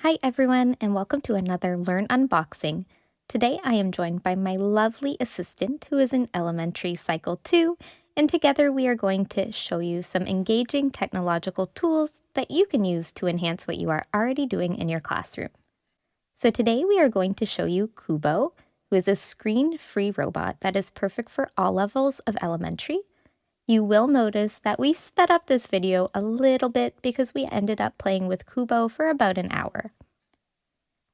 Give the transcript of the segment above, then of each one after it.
Hi everyone, and welcome to another Learn Unboxing. Today I am joined by my lovely assistant who is in elementary cycle 2, and together we are going to show you some engaging technological tools that you can use to enhance what you are already doing in your classroom. So today we are going to show you Kubo, who is a screen-free robot that is perfect for all levels of elementary. You will notice that we sped up this video a little bit because we ended up playing with Kubo for about an hour.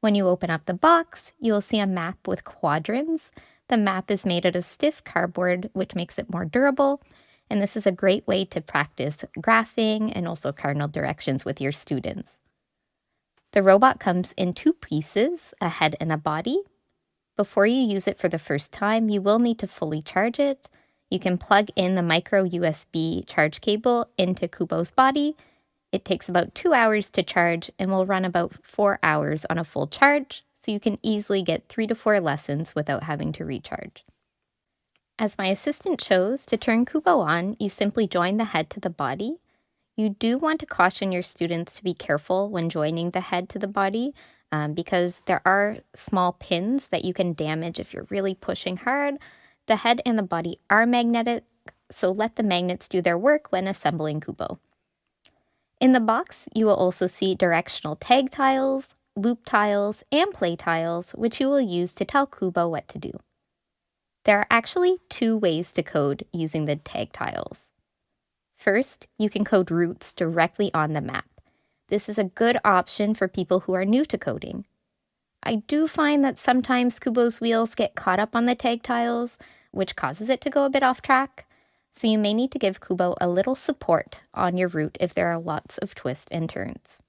When you open up the box, you'll see a map with quadrants. The map is made out of stiff cardboard, which makes it more durable, and this is a great way to practice graphing and also cardinal directions with your students. The robot comes in 2 pieces, a head and a body. Before you use it for the first time, you will need to fully charge it. You can plug in the micro USB charge cable into Kubo's body. It takes about 2 hours to charge and will run about 4 hours on a full charge, so you can easily get 3 to 4 lessons without having to recharge. As my assistant shows, to turn Kubo on, you simply join the head to the body. You do want to caution your students to be careful when joining the head to the body because there are small pins that you can damage if you're really pushing hard. The head and the body are magnetic, so let the magnets do their work when assembling Kubo. In the box, you will also see directional tag tiles, loop tiles, and play tiles, which you will use to tell Kubo what to do. There are actually 2 ways to code using the tag tiles. First, you can code routes directly on the map. This is a good option for people who are new to coding. I do find that sometimes Kubo's wheels get caught up on the tag tiles, which causes it to go a bit off track. So you may need to give Kubo a little support on your route if there are lots of twists and turns.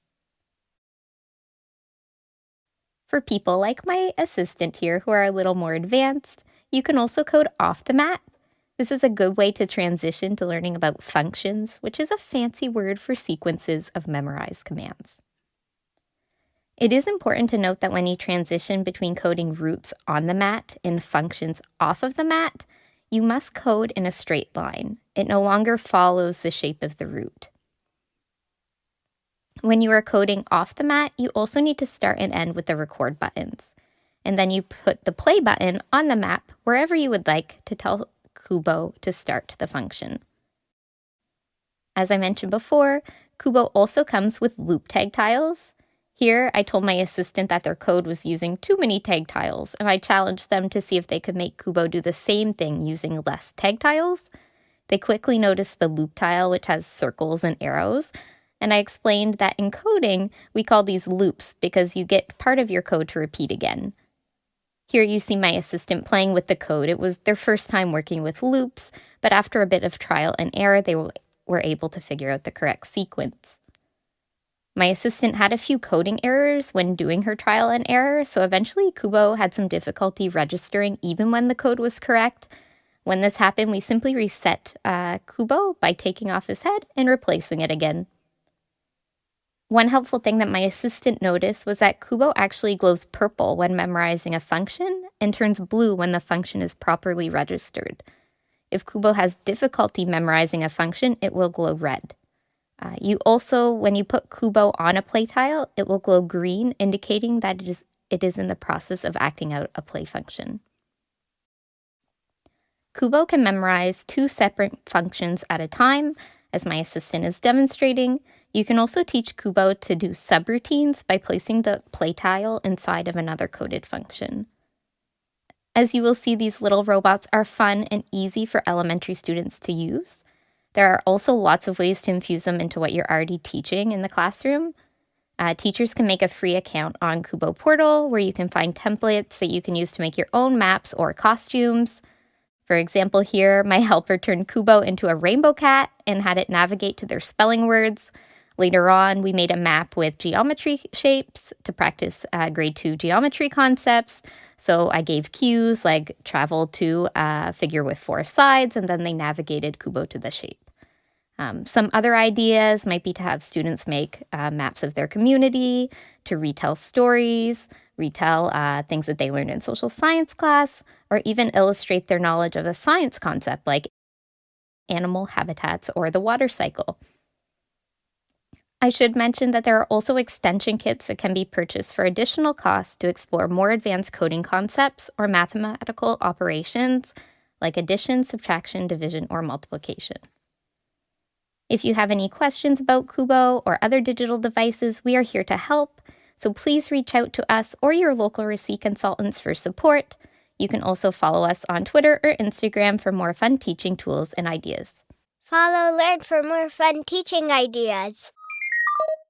For people like my assistant here who are a little more advanced, you can also code off the mat. This is a good way to transition to learning about functions, which is a fancy word for sequences of memorized commands. It is important to note that when you transition between coding routes on the mat and functions off of the mat, you must code in a straight line. It no longer follows the shape of the route. When you are coding off the mat, you also need to start and end with the record buttons. And then you put the play button on the map wherever you would like to tell Kubo to start the function. As I mentioned before, Kubo also comes with loop tag tiles. Here, I told my assistant that their code was using too many tag tiles, and I challenged them to see if they could make Kubo do the same thing using less tag tiles. They quickly noticed the loop tile, which has circles and arrows, and I explained that in coding, we call these loops because you get part of your code to repeat again. Here you see my assistant playing with the code. It was their first time working with loops, but after a bit of trial and error, they were able to figure out the correct sequence. My assistant had a few coding errors when doing her trial and error, so eventually Kubo had some difficulty registering even when the code was correct. When this happened, we simply reset Kubo by taking off his head and replacing it again. One helpful thing that my assistant noticed was that Kubo actually glows purple when memorizing a function and turns blue when the function is properly registered. If Kubo has difficulty memorizing a function, it will glow red. You also, when you put Kubo on a play tile, it will glow green, indicating that it is in the process of acting out a play function. Kubo can memorize 2 separate functions at a time, as my assistant is demonstrating. You can also teach Kubo to do subroutines by placing the play tile inside of another coded function. As you will see, these little robots are fun and easy for elementary students to use. There are also lots of ways to infuse them into what you're already teaching in the classroom. Teachers can make a free account on Kubo Portal where you can find templates that you can use to make your own maps or costumes. For example, here, my helper turned Kubo into a rainbow cat and had it navigate to their spelling words. Later on, we made a map with geometry shapes to practice grade 2 geometry concepts. So I gave cues like travel to a figure with 4 sides, and then they navigated Kubo to the shape. Some other ideas might be to have students make maps of their community, to retell stories, retell things that they learned in social science class, or even illustrate their knowledge of a science concept like animal habitats or the water cycle. I should mention that there are also extension kits that can be purchased for additional costs to explore more advanced coding concepts or mathematical operations like addition, subtraction, division, or multiplication. If you have any questions about Kubo or other digital devices, we are here to help, so please reach out to us or your local RÉCIT consultants for support. You can also follow us on Twitter or Instagram for more fun teaching tools and ideas. Follow Learn for more fun teaching ideas.